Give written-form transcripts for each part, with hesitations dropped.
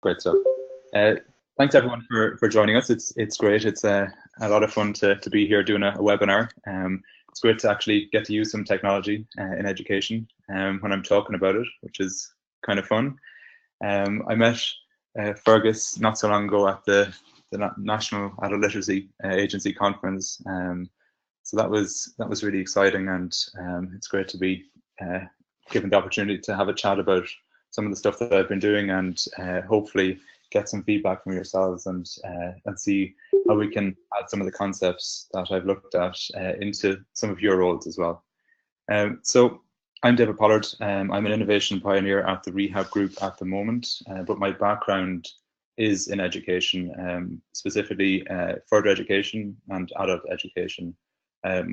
Great stuff. Uh, Thanks everyone for joining us. It's great. It's a lot of fun to be here doing a webinar. It's great to actually get to use some technology in education when I'm talking about it, which is kind of fun. I met Fergus not so long ago at the National Adult Literacy Agency conference. So that was really exciting, and it's great to be given the opportunity to have a chat about some of the stuff that I've been doing, and hopefully get some feedback from yourselves and see how we can add some of the concepts that I've looked at into some of your roles as well. So I'm David Pollard. I'm an innovation pioneer at the Rehab Group at the moment, but my background is in education, specifically further education and adult education,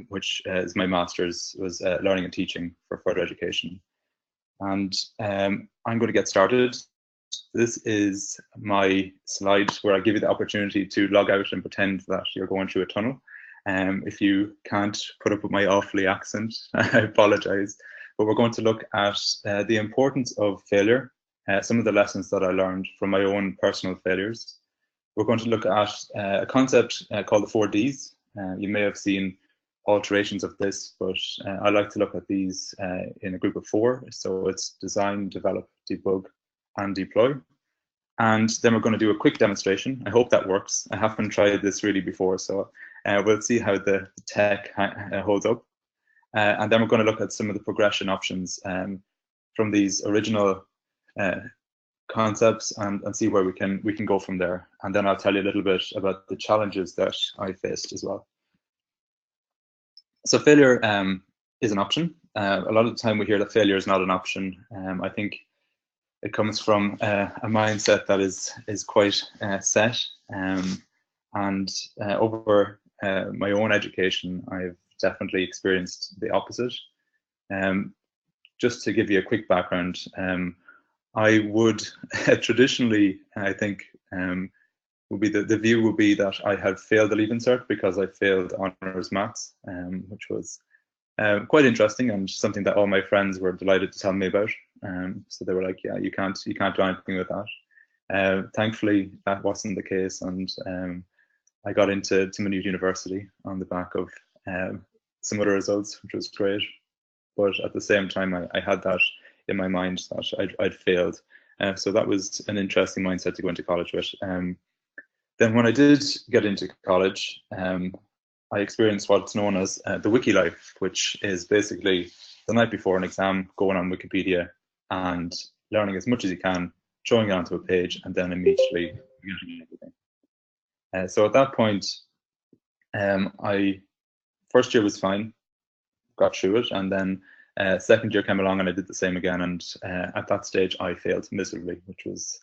which is my master's was learning and teaching for further education. And I'm going to get started. This is my slide where I give you the opportunity to log out and pretend that you're going through a tunnel. If you can't put up with my awfully accent, I apologize. But we're going to look at the importance of failure, some of the lessons that I learned from my own personal failures. We're going to look at a concept called the 4Ds. You may have seen alterations of this, but I like to look at these in a group of 4. So it's design, develop, debug, and deploy. And then we're going to do a quick demonstration. I hope that works. I haven't tried this really before, so we'll see how the tech holds up. And then we're going to look at some of the progression options from these original concepts and see where we can go from there. And then I'll tell you a little bit about the challenges that I faced as well. So failure is an option. A lot of the time we hear that failure is not an option. I think it comes from a mindset that is quite set. And over my own education, I've definitely experienced the opposite. Just to give you a quick background, I would traditionally, I think, would be the view would be that I had failed the Leaving Cert because I failed honours maths, which was quite interesting and something that all my friends were delighted to tell me about. So they were like, "Yeah, you can't do anything with that." Thankfully, that wasn't the case, and I got into Maynooth University on the back of some other results, which was great. But at the same time, I had that in my mind that I'd failed. So that was an interesting mindset to go into college with. Then when I did get into college, I experienced what's known as the wiki life, which is basically the night before an exam, going on Wikipedia and learning as much as you can, throwing it onto a page, and then immediately getting everything. So at that point, first year was fine, got through it, and then second year came along and I did the same again. And at that stage, I failed miserably, which was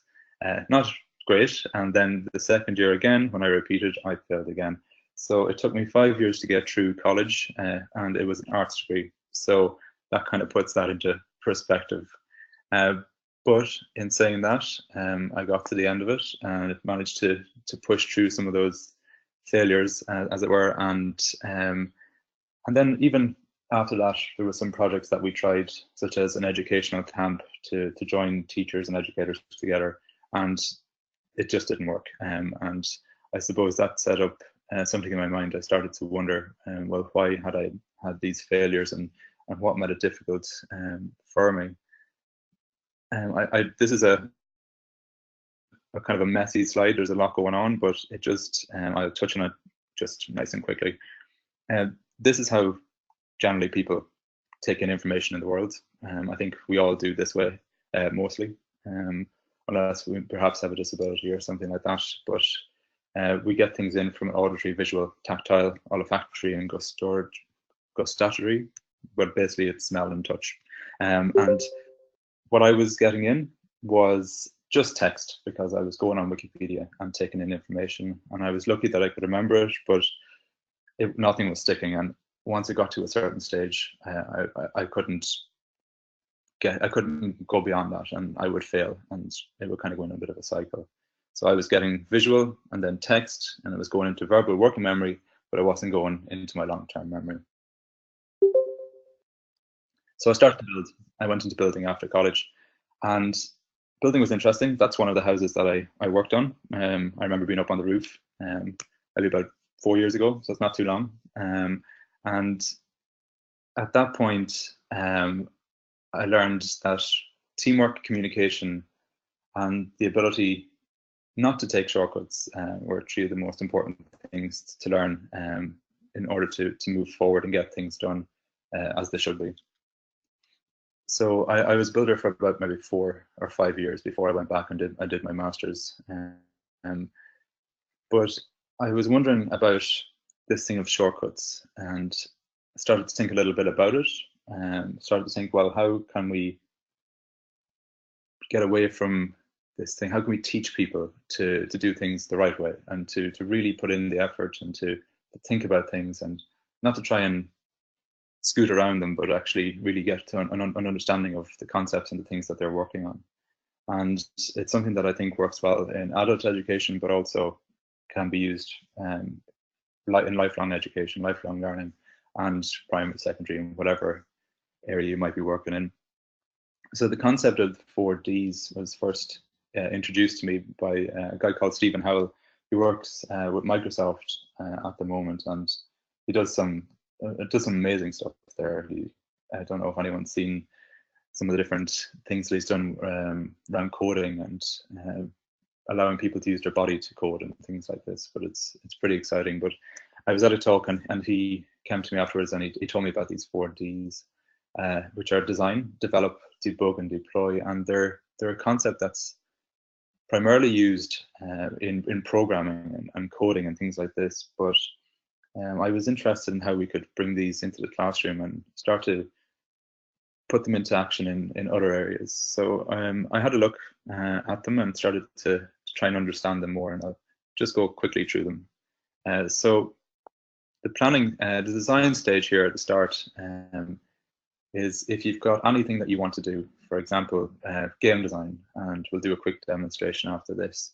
not great. And then the second year again, when I repeated, I failed again. So it took me 5 years to get through college, and it was an arts degree. So that kind of puts that into perspective. But in saying that, I got to the end of it and managed to push through some of those failures, as it were. And then even after that, there were some projects that we tried, such as an educational camp to join teachers and educators together, and it just didn't work. And I suppose that set up something in my mind. I started to wonder, well, why had I had these failures, and what made it difficult for me? This is a kind of a messy slide. There's a lot going on, but it just I'll touch on it just nice and quickly. This is how generally people take in information in the world. I think we all do this way mostly, unless we perhaps have a disability or something like that. But we get things in from auditory, visual, tactile, olfactory, and gustatory, but basically it's smell and touch. And what I was getting in was just text, because I was going on Wikipedia and taking in information, and I was lucky that I could remember it, but nothing was sticking. And once it got to a certain stage, I couldn't go beyond that, and I would fail, and it would kind of go in a bit of a cycle. So I was getting visual and then text, and it was going into verbal working memory, but it wasn't going into my long-term memory. So I started to build. I went into building after college, and building was interesting. That's one of the houses that I worked on. I remember being up on the roof maybe about 4 years ago, so it's not too long. And at that point, I learned that teamwork, communication, and the ability not to take shortcuts were three of the most important things to learn in order to move forward and get things done as they should be. So I was builder for about maybe 4 or 5 years before I went back and did my master's. But I was wondering about this thing of shortcuts and started to think a little bit about it. Started to think, well, how can we get away from this thing? How can we teach people to do things the right way and to really put in the effort and to think about things and not to try and scoot around them, but actually really get to an understanding of the concepts and the things that they're working on. And it's something that I think works well in adult education, but also can be used in lifelong education, lifelong learning, and primary, secondary, and whatever area you might be working in. So the concept of 4Ds was first introduced to me by a guy called Stephen Howell, who works with Microsoft at the moment, and he does some amazing stuff there. I don't know if anyone's seen some of the different things that he's done around coding and allowing people to use their body to code and things like this. But it's pretty exciting. But I was at a talk and he came to me afterwards and he told me about these 4Ds, which are design, develop, debug, and deploy. And they're a concept that's primarily used in programming and coding and things like this. But I was interested in how we could bring these into the classroom and start to put them into action in other areas. So I had a look at them and started to try and understand them more, and I'll just go quickly through them. So the planning, the design stage here at the start is if you've got anything that you want to do, for example, game design, and we'll do a quick demonstration after this.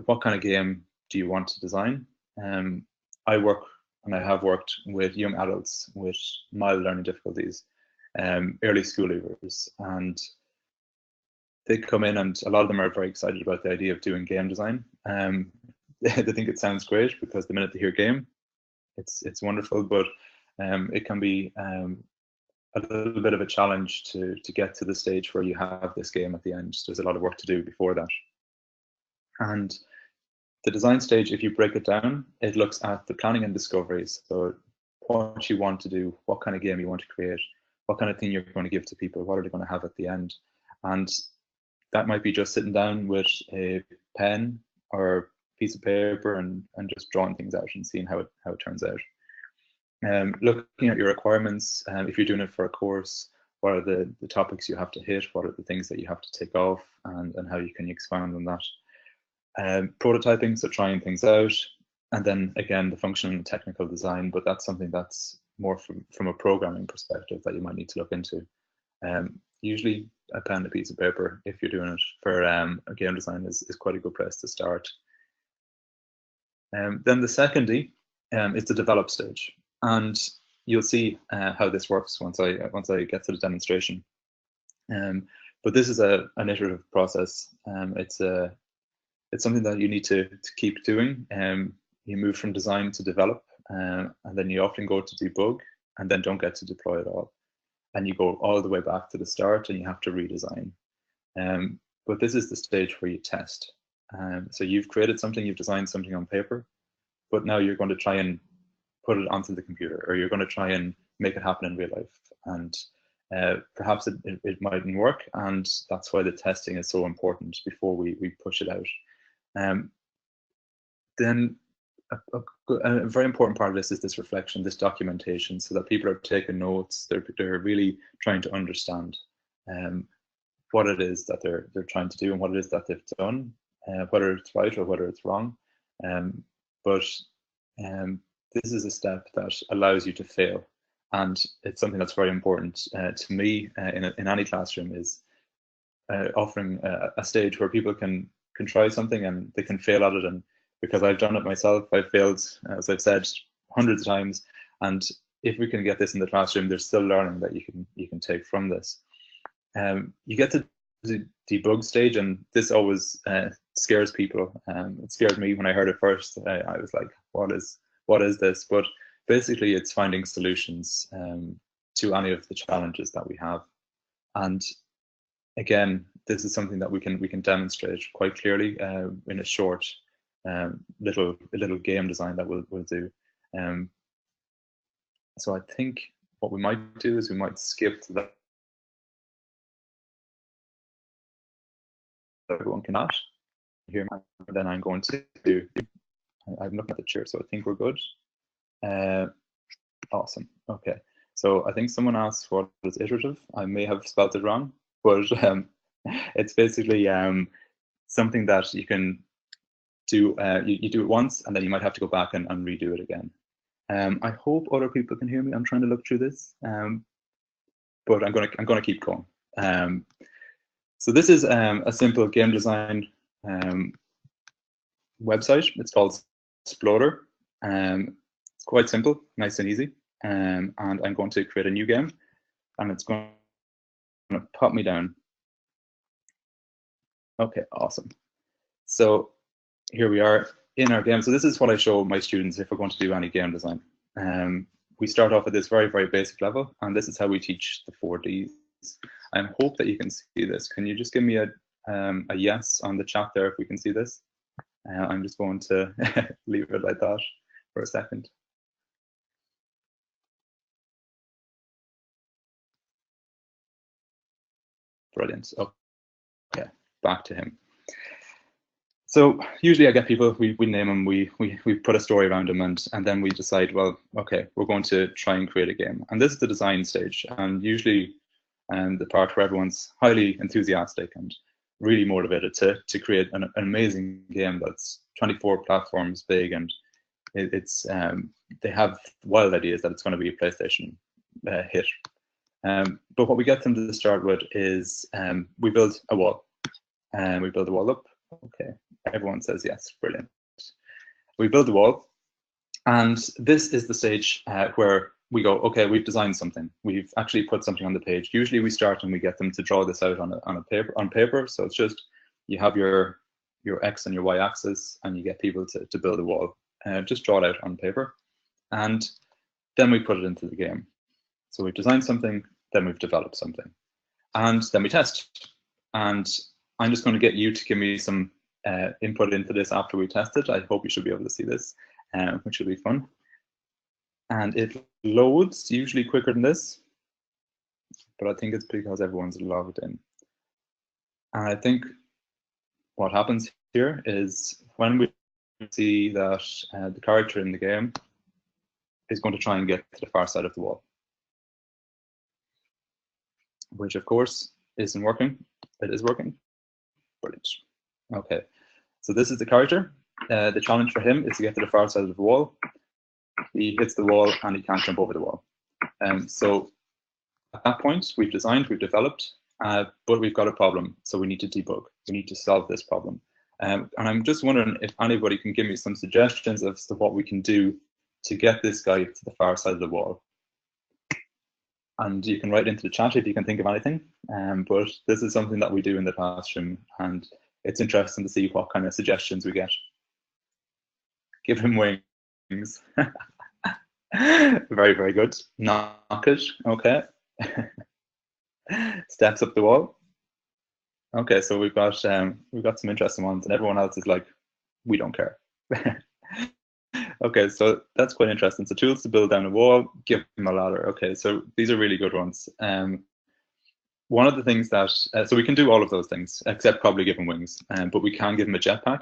What kind of game do you want to design? I work and I have worked with young adults with mild learning difficulties, early school leavers, and they come in and a lot of them are very excited about the idea of doing game design. They think it sounds great because the minute they hear game, it's wonderful, but it can be a little bit of a challenge to get to the stage where you have this game at the end. There's a lot of work to do before that. And the design stage, if you break it down, it looks at the planning and discovery. So what you want to do, what kind of game you want to create, what kind of thing you're going to give to people, what are they going to have at the end. And that might be just sitting down with a pen or a piece of paper and just drawing things out and seeing how it turns out. Looking at your requirements, if you're doing it for a course, what are the topics you have to hit, what are the things that you have to take off, and how you can expand on that. Prototyping, so trying things out, and then again the functional and technical design, but that's something that's more from a programming perspective that you might need to look into. Usually a pen and a piece of paper, if you're doing it for a game design, is quite a good place to start. Then the second D is the develop stage, and you'll see how this works once I get to the demonstration. But this is an iterative process. It's something that you need to keep doing. You move from design to develop, and then you often go to debug, and then don't get to deploy at all. And you go all the way back to the start, and you have to redesign. But this is the stage where you test. So you've created something, you've designed something on paper, but now you're going to try and put it onto the computer, or you're going to try and make it happen in real life. And perhaps it mightn't work, and that's why the testing is so important before we push it out. Then a very important part of this is this reflection, this documentation, so that people are taking notes. They're really trying to understand what it is that they're trying to do and what it is that they've done, whether it's right or whether it's wrong. But this is a step that allows you to fail, and it's something that's very important to me in any classroom, is offering a stage where people can try something and they can fail at it. And because I've done it myself, I've failed, as I've said, hundreds of times. And if we can get this in the classroom, there's still learning that you can take from this. You get to the debug stage, and this always scares people. It scared me when I heard it first. I was like, what is this? But basically, it's finding solutions to any of the challenges that we have. And again, this is something that we can demonstrate quite clearly in a short little game design that we'll do. So I think what we might do is we might skip to that. Everyone cannot hear me. And then I'm going to do. I'm looking at the chair, so I think we're good. Awesome. Okay. So I think someone asked what is iterative. I may have spelled it wrong, but it's basically something that you can do. You do it once, and then you might have to go back and redo it again. I hope other people can hear me. I'm trying to look through this, but I'm gonna keep going. So this is a simple game design website. It's called Explorer. It's quite simple, nice and easy. And I'm going to create a new game, and it's going to pop me down. Okay, awesome. So here we are in our game. So this is what I show my students if we're going to do any game design. We start off at this very, very basic level, and this is how we teach the 4Ds. I hope that you can see this. Can you just give me a yes on the chat there if we can see this? I'm just going to leave it like that for a second. Brilliant. Okay, back to him. So usually I get people, we name them, we put a story around them, and then we decide, well, okay, we're going to try and create a game. And this is the design stage, and usually the part where everyone's highly enthusiastic and really motivated to create an amazing game that's 24 platforms big, and it's they have wild ideas that it's going to be a PlayStation hit. But what we get them to start with is we build a wall, and we build the wall up. Okay, everyone says yes, brilliant. We build the wall, and this is the stage where we go, okay, we've designed something. We've actually put something on the page. Usually we start and we get them to draw this out on paper. So it's just, you have your X and your Y axis, and you get people to build a wall. Just draw it out on paper, and then we put it into the game. So we've designed something, then we've developed something, and then we test. And I'm just going to get you to give me some input into this after we test it. I hope you should be able to see this, which will be fun. And it loads usually quicker than this, but I think it's because everyone's logged in. And I think what happens here is when we see that the character in the game is going to try and get to the far side of the wall, which of course isn't working. It is working. Brilliant. Okay, so this is the character. The challenge for him is to get to the far side of the wall. He hits the wall and he can't jump over the wall. So at that point, we've designed, we've developed, but we've got a problem. So we need to debug. We need to solve this problem. And I'm just wondering if anybody can give me some suggestions as to what we can do to get this guy to the far side of the wall. And you can write into the chat if you can think of anything. But this is something that we do in the classroom, and it's interesting to see what kind of suggestions we get. Give him wings. Very, very good. Knock it. Okay. Steps up the wall. Okay, so we've got some interesting ones, and everyone else is like, we don't care. Okay, so that's quite interesting. So tools to build down a wall, give them a ladder. Okay, so these are really good ones. One of the things that, so we can do all of those things, except probably give them wings, but we can give them a jetpack,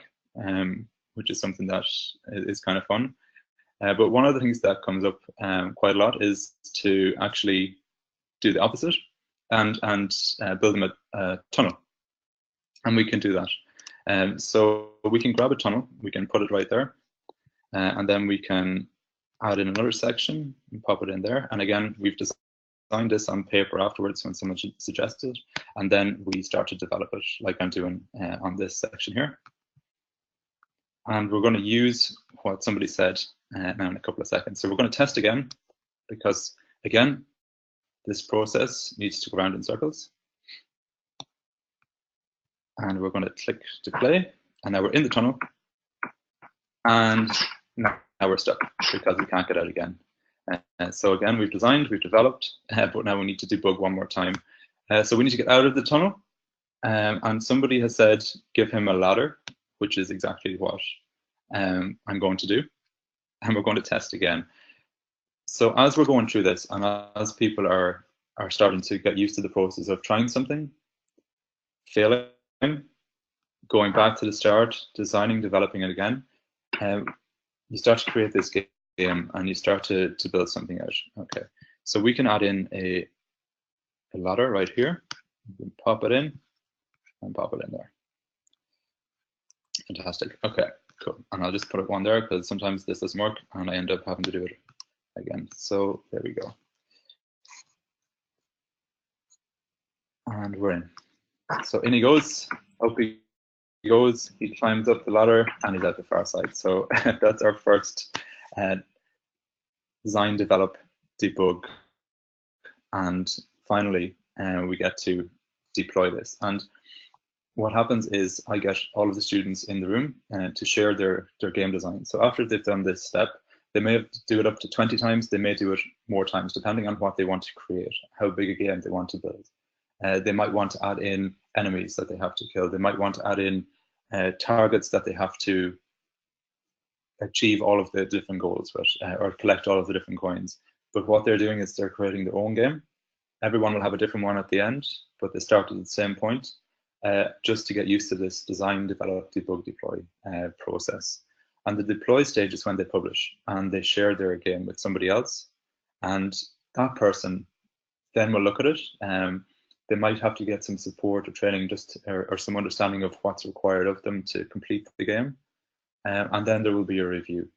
which is something that is kind of fun. But one of the things that comes up quite a lot is to actually do the opposite and build them a tunnel. And we can do that. So we can grab a tunnel, we can put it right there, and then we can add in another section and pop it in there. And again, we've designed this on paper afterwards when someone suggested, and then we start to develop it like I'm doing on this section here. And we're going to use what somebody said now in a couple of seconds. So we're going to test again, because again, this process needs to go around in circles. And we're going to click to play. And now we're in the tunnel. And now we're stuck because we can't get out again. So again, we've designed, we've developed, but now we need to debug one more time. So we need to get out of the tunnel. And somebody has said, give him a ladder, which is exactly what I'm going to do. And we're going to test again. So as we're going through this, and as people are starting to get used to the process of trying something, failing, going back to the start, designing, developing it again, you start to create this game and you start to build something out. Okay, so we can add in a ladder right here. We can pop it in and pop it in there. Fantastic. Okay, cool. And I'll just put it one there because sometimes this doesn't work and I end up having to do it again. So there we go. And we're in. So in he goes. Up he goes. He climbs up the ladder and he's at the far side. So that's our first design, develop, debug, and finally we get to deploy this. And what happens is I get all of the students in the room to share their game design. So after they've done this step, they may do it up to 20 times. They may do it more times, depending on what they want to create, how big a game they want to build. They might want to add in enemies that they have to kill. They might want to add in targets that they have to achieve all of the different goals with, or collect all of the different coins. But what they're doing is they're creating their own game. Everyone will have a different one at the end, but they start at the same point, just to get used to this design, develop, debug, deploy process. And the deploy stage is when they publish and they share their game with somebody else. And that person then will look at it. They might have to get some support or training or some understanding of what's required of them to complete the game. And then there will be a review.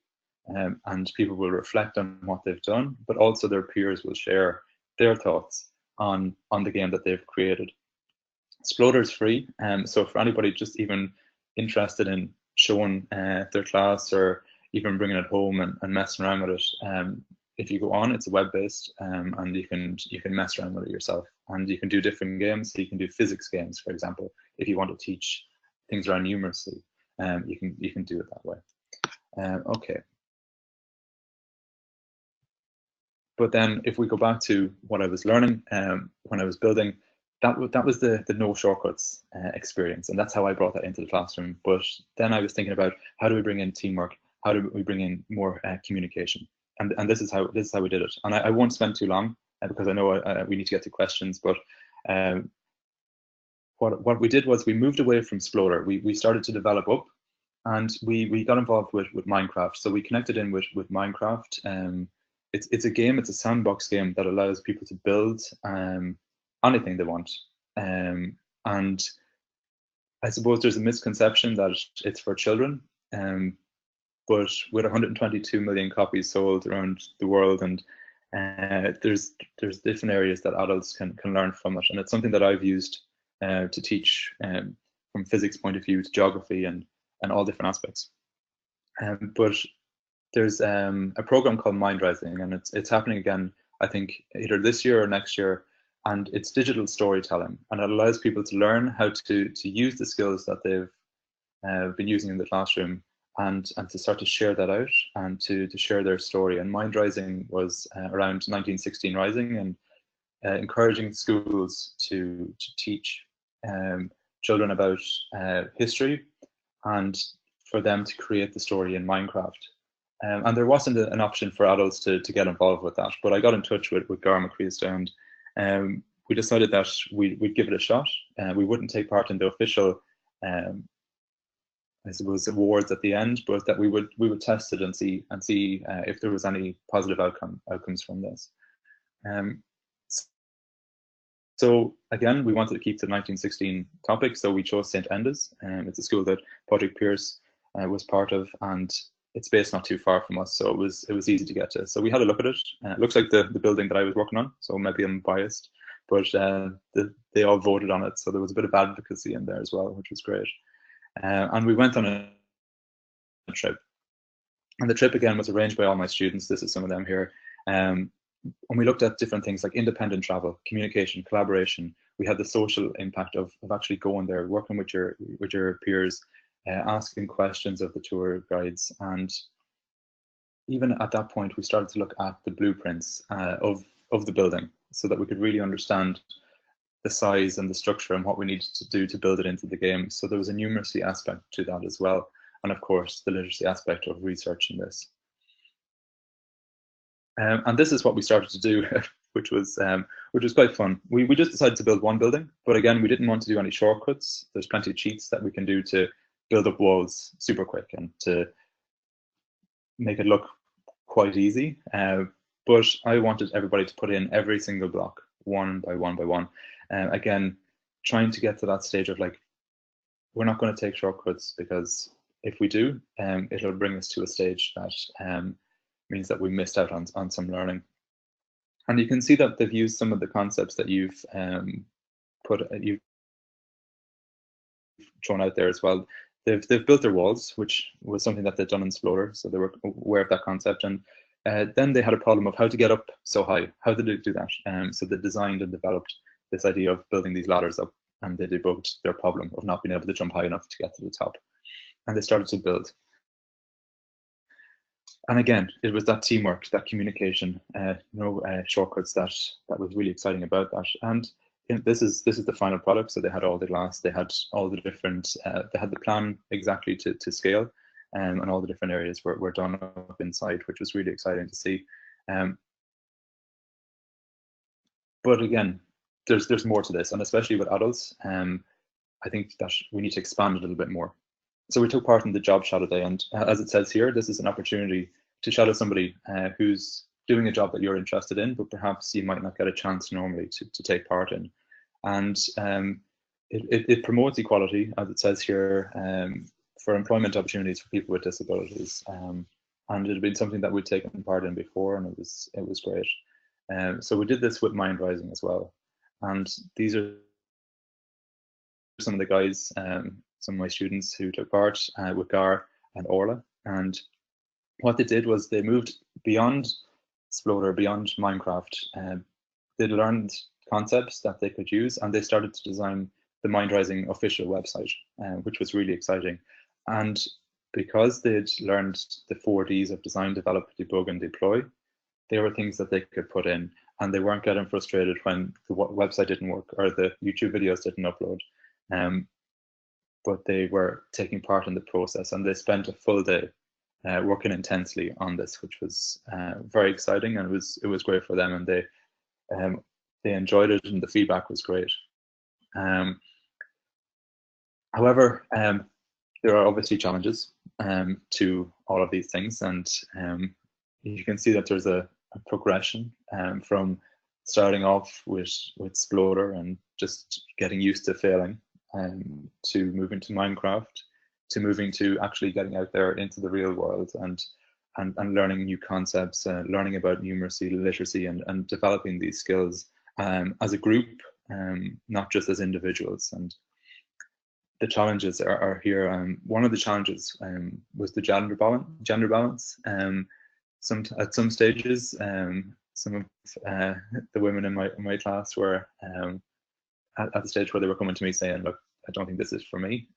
And people will reflect on what they've done, but also their peers will share their thoughts on the game that they've created. Exploder is free, so for anybody just even interested in showing their class or even bringing it home and messing around with it, if you go on, it's web-based, and you can mess around with it yourself. And you can do different games. So you can do physics games, for example, if you want to teach things around numeracy. You can do it that way. Okay. But then if we go back to what I was learning when I was building, that was the no shortcuts experience, and that's how I brought that into the classroom. But then I was thinking about how do we bring in teamwork? How do we bring in more communication? And this is how we did it. And I won't spend too long because I know we need to get to questions. But what we did was we moved away from Sploder. We started to develop up, and we got involved with Minecraft. So we connected in with Minecraft. It's a game. It's a sandbox game that allows people to build anything they want. And I suppose there's a misconception that it's for children. But with 122 million copies sold around the world, and there's different areas that adults can learn from it, and it's something that I've used to teach from physics point of view to geography and all different aspects. But there's a program called Mind Rising, and it's happening again, I think either this year or next year, and it's digital storytelling, and it allows people to learn how to use the skills that they've been using in the classroom and to start to share that out and to share their story. And Mind Rising was around 1916 Rising, and encouraging schools to teach children about history and for them to create the story in Minecraft. And there wasn't an option for adults to get involved with that, but I got in touch with Gar McCreast, and we decided that we'd give it a shot. We wouldn't take part in the official I suppose awards at the end, but that we would test it and see if there was any positive outcomes from this. So again, we wanted to keep the 1916 topic, so we chose St. Enda's. It's a school that Patrick Pierce was part of, and it's based not too far from us, so it was easy to get to. So we had a look at it. It looks like the building that I was working on, so maybe I'm biased, but they all voted on it, so there was a bit of advocacy in there as well, which was great. And we went on a trip, and the trip again was arranged by all my students. This is some of them here. And we looked at different things like independent travel, communication, collaboration. we had the social impact of actually going there, working with your peers, asking questions of the tour guides, and even at that point, we started to look at the blueprints of the building so that we could really understand the size and the structure and what we needed to do to build it into the game. So there was a numeracy aspect to that as well. And of course, the literacy aspect of researching this. And this is what we started to do, which was quite fun. We just decided to build one building, but again, we didn't want to do any shortcuts. There's plenty of cheats that we can do to build up walls super quick and to make it look quite easy. But I wanted everybody to put in every single block, one by one by one. Again, trying to get to that stage of like, we're not going to take shortcuts, because if we do, it'll bring us to a stage that means that we missed out on some learning. And you can see that they've used some of the concepts that you've thrown out there as well. They've built their walls, which was something that they'd done in Sploder, so they were aware of that concept. And then they had a problem of how to get up so high. How did they do that? So they designed and developed this idea of building these ladders up, and they debugged their problem of not being able to jump high enough to get to the top. And they started to build. And again, it was that teamwork, that communication, no shortcuts. That was really exciting about that. And this is the final product. So they had all the glass, they had all the different, they had the plan exactly to scale, and all the different areas were done up inside, which was really exciting to see. But again, there's more to this, and especially with adults, I think that we need to expand a little bit more. So we took part in the job shadow day, and as it says here, this is an opportunity to shadow somebody who's doing a job that you're interested in, but perhaps you might not get a chance normally to take part in. And it promotes equality, as it says here, for employment opportunities for people with disabilities. And it had been something that we'd taken part in before, and it was great. So we did this with Mind Rising as well. And these are some of the guys, some of my students who took part with Gar and Orla. And what they did was they moved beyond Sploder, beyond Minecraft. They learned concepts that they could use, and they started to design the Mind Rising official website, which was really exciting. And because they'd learned the 4Ds of design, develop, debug, and deploy, there were things that they could put in, and they weren't getting frustrated when the website didn't work or the YouTube videos didn't upload. But they were taking part in the process, and they spent a full day working intensely on this, which was very exciting, and it was great for them, and they enjoyed it, and the feedback was great. However, there are obviously challenges to all of these things, and you can see that there's a progression from starting off with Sploder and just getting used to failing, to moving to Minecraft, to moving to actually getting out there into the real world and learning new concepts, learning about numeracy, literacy, and developing these skills as a group, not just as individuals. And the challenges are here. One of the challenges was the gender balance. At some stages, some of the women in my class were at the stage where they were coming to me saying, "Look, I don't think this is for me."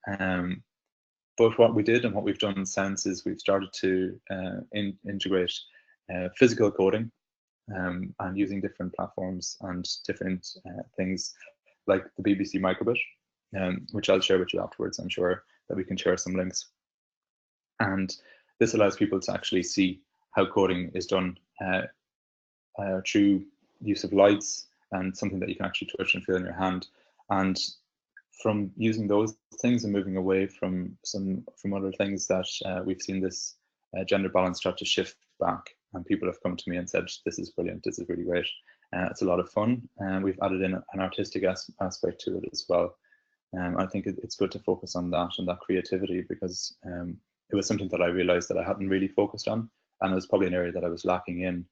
But what we did and what we've done since is we've started to integrate physical coding and using different platforms and different things like the BBC Microbit, which I'll share with you afterwards. I'm sure that we can share some links. And this allows people to actually see how coding is done through use of lights and something that you can actually touch and feel in your hand. And from using those things and moving away from other things, that we've seen this gender balance start to shift back, and people have come to me and said, "This is brilliant, this is really great, it's a lot of fun." And we've added in an artistic aspect to it as well. I think it's good to focus on that and that creativity, because it was something that I realized that I hadn't really focused on, and it was probably an area that I was lacking in.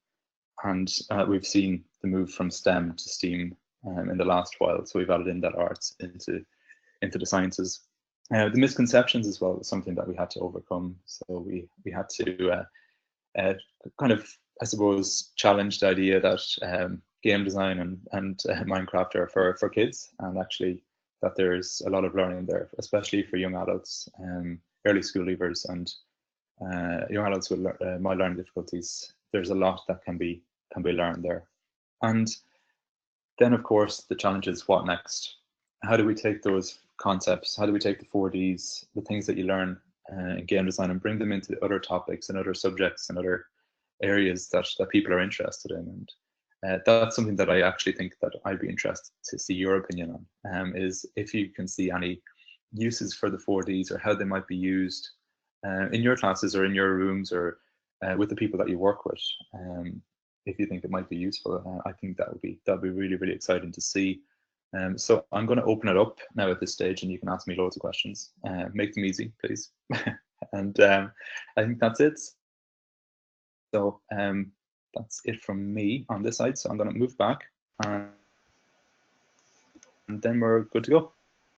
And we've seen the move from STEM to STEAM in the last while, so we've added in that arts into the sciences. The misconceptions as well was something that we had to overcome. So we had to kind of, I suppose, challenge the idea that game design and Minecraft are for kids, and actually that there's a lot of learning there, especially for young adults, early school leavers, and young adults with mild learning difficulties. There's a lot that can be learned there. And then, of course, the challenge is what next? How do we take those concepts? How do we take the 4Ds, the things that you learn in game design, and bring them into other topics and other subjects and other areas that people are interested in? And that's something that I actually think that I'd be interested to see your opinion on, is if you can see any uses for the 4Ds or how they might be used in your classes or in your rooms or with the people that you work with. If you think it might be useful, I think that'd be really, really exciting to see. So I'm going to open it up now at this stage, and you can ask me loads of questions. Make them easy, please. And I think that's it. So that's it from me on this side. So I'm going to move back, and then we're good to go.